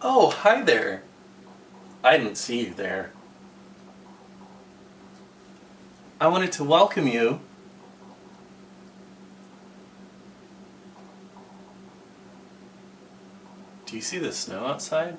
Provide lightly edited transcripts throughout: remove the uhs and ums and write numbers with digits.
Oh, hi there. I didn't see you there. I wanted to welcome you. Do you see the snow outside?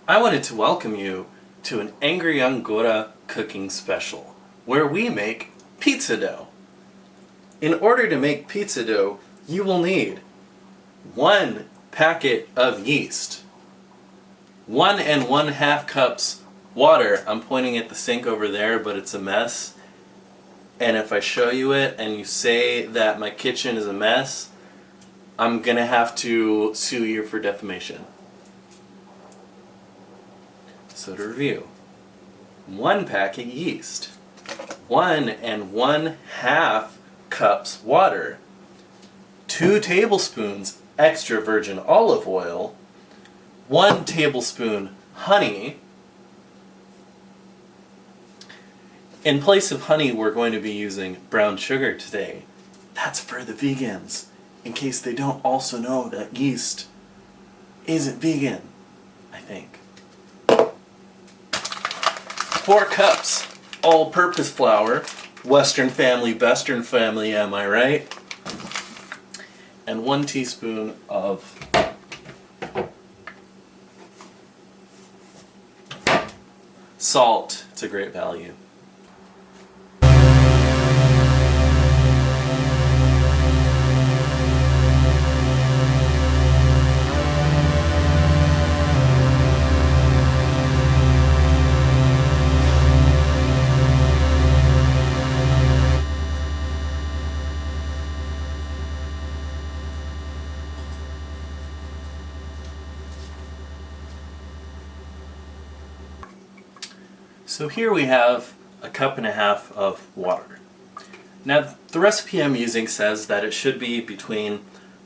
I wanted to welcome you to an Angry Young Gora cooking special, where we make pizza dough. In order to make pizza dough, you will need 1 packet of yeast, 1 1/2 cups water. I'm pointing at the sink over there, but it's a mess. And if I show you it and you say that my kitchen is a mess, I'm gonna have to sue you for defamation. So to review, 1 packet yeast, 1 1/2 cups water, 2 tablespoons extra virgin olive oil, 1 tablespoon honey. In place of honey, we're going to be using brown sugar today. That's for the vegans, in case they don't also know that yeast isn't vegan, I think. 4 cups all-purpose flour, Western family, Bestern family, am I right? And 1 teaspoon of salt. It's a great value. So here we have a 1.5 cups of water. Now the recipe I'm using says that it should be between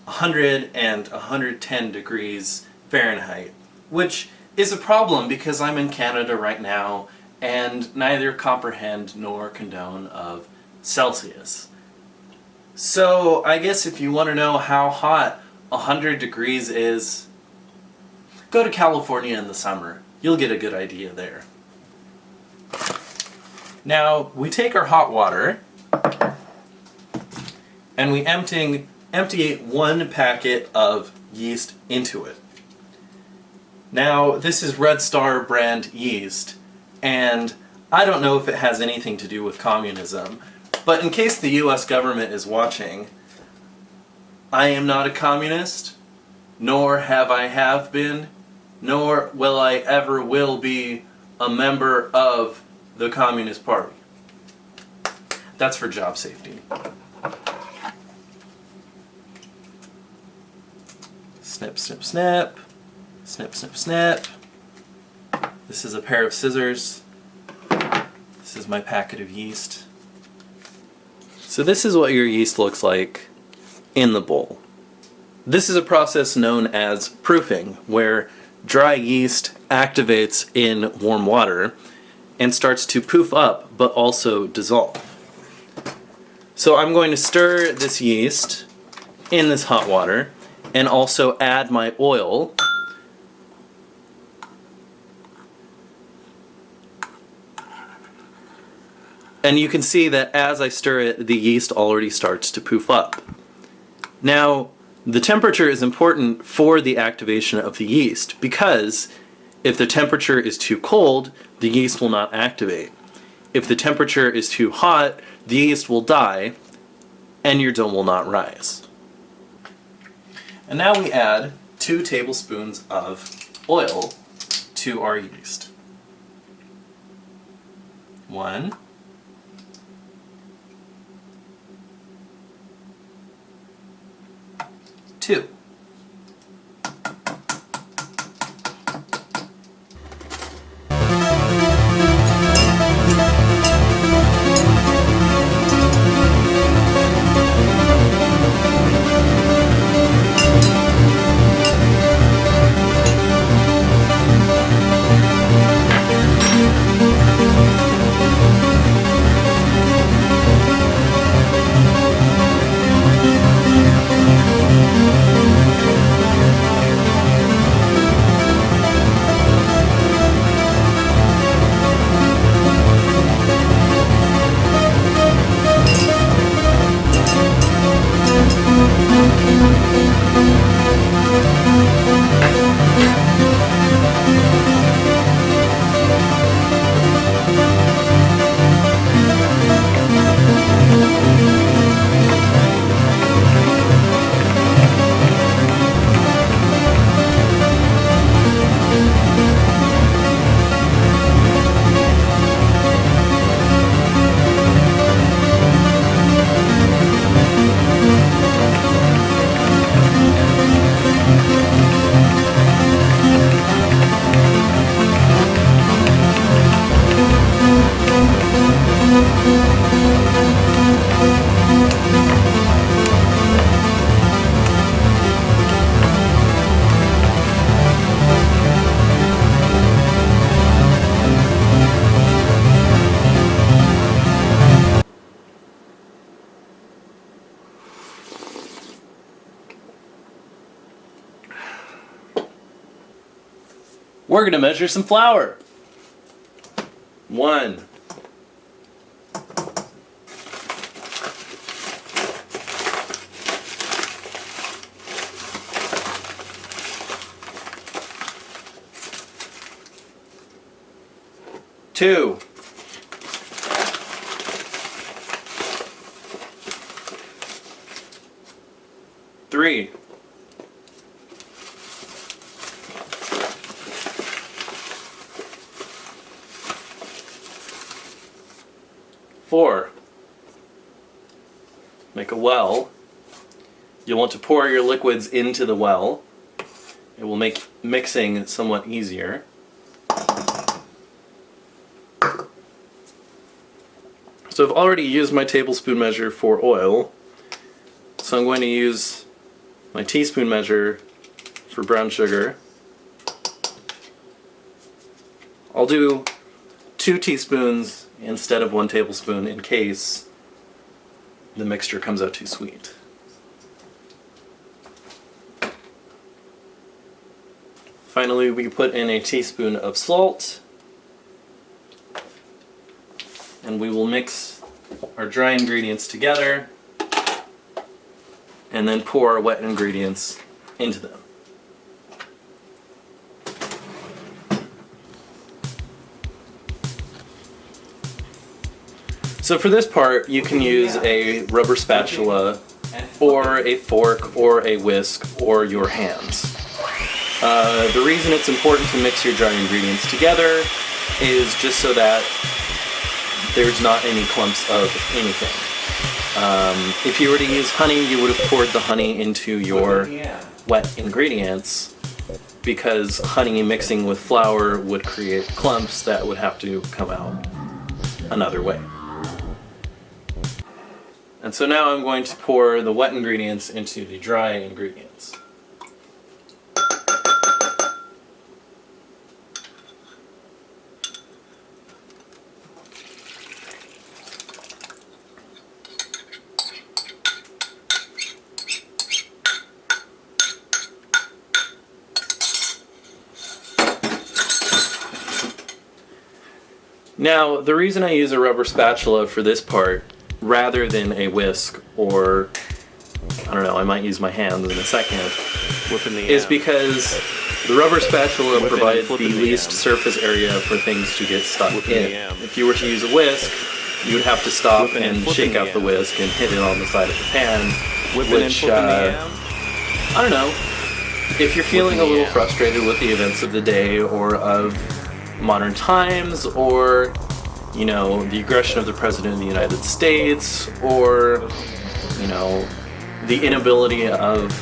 100 and 110 degrees Fahrenheit, which is a problem because I'm in Canada right now and neither comprehend nor condone of Celsius. So I guess if you want to know how hot 100 degrees is, go to California in the summer. You'll get a good idea there. Now, we take our hot water and we empty 1 packet of yeast into it. Now, this is Red Star brand yeast, and I don't know if it has anything to do with communism, but in case the US government is watching, I am not a communist, nor have been, nor will I ever will be a member of the Communist Party. That's for job safety. Snip, snip, snip. Snip, snip, snip. This is a pair of scissors. This is my packet of yeast. So this is what your yeast looks like in the bowl. This is a process known as proofing, where dry yeast activates in warm water and starts to poof up, but also dissolve. So I'm going to stir this yeast in this hot water and also add my oil. And you can see that as I stir it, the yeast already starts to poof up. Now, the temperature is important for the activation of the yeast because if the temperature is too cold, the yeast will not activate. If the temperature is too hot, the yeast will die and your dough will not rise. And now we add 2 tablespoons of oil to our yeast. 1, 2. we're going to measure some flour. 1, 2, 3, 4. Make a well. You'll want to pour your liquids into the well. It will make mixing somewhat easier. So I've already used my tablespoon measure for oil, so I'm going to use my teaspoon measure for brown sugar. I'll do 2 teaspoons instead of 1 tablespoon in case the mixture comes out too sweet. Finally, we put in a teaspoon of salt, and we will mix our dry ingredients together and then pour our wet ingredients into them. So for this part, you can use a rubber spatula or a fork or a whisk or your hands. The reason it's important to mix your dry ingredients together is just so that there's not any clumps of anything. If you were to use honey, you would have poured the honey into your wet ingredients, because honey mixing with flour would create clumps that would have to come out another way. And so now I'm going to pour the wet ingredients into the dry ingredients. Now, the reason I use a rubber spatula for this part rather than a whisk, or I don't know, I might use my hands in a second, is because the rubber spatula provides the least surface area for things to get stuck in. If you were to use a whisk, you would have to stop and shake out the whisk and hit it on the side of the pan, which, I don't know, if you're feeling a little frustrated with the events of the day or of modern times, or you know, the aggression of the President of the United States, or you know, the inability of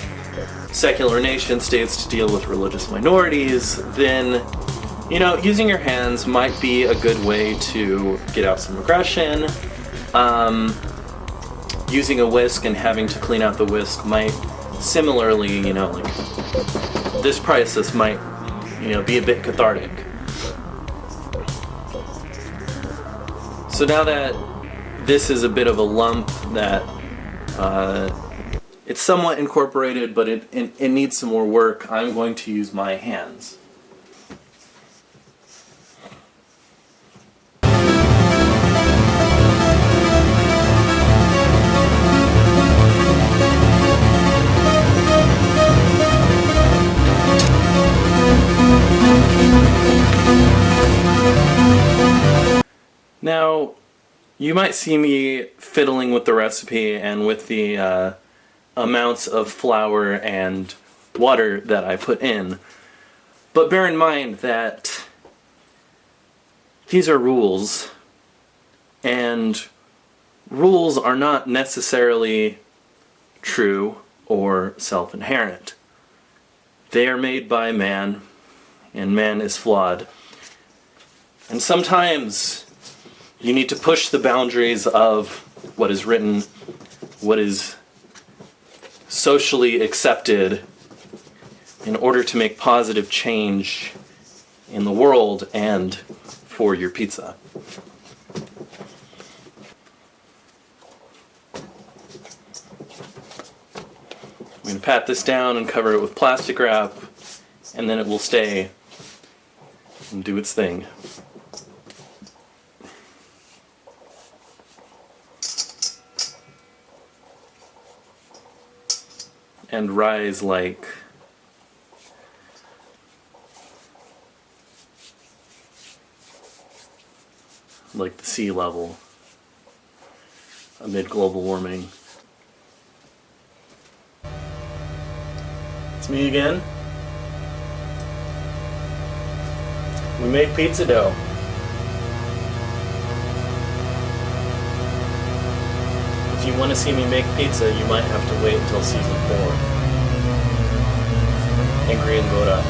secular nation states to deal with religious minorities, then you know, using your hands might be a good way to get out some aggression. Using a whisk and having to clean out the whisk might similarly, you know, like this process might, you know, be a bit cathartic. So now that this is a bit of a lump that it's somewhat incorporated, but it needs some more work, I'm going to use my hands. Now, you might see me fiddling with the recipe and with the amounts of flour and water that I put in, but bear in mind that these are rules, and rules are not necessarily true or self-inherent. They are made by man, and man is flawed. And sometimes you need to push the boundaries of what is written, what is socially accepted, in order to make positive change in the world and for your pizza. I'm going to pat this down and cover it with plastic wrap, and then it will stay and do its thing. And rise like the sea level amid global warming. It's me again. We make pizza dough. If you want to see me make pizza, you might have to wait until season 4. Angry and Voda,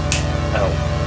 out.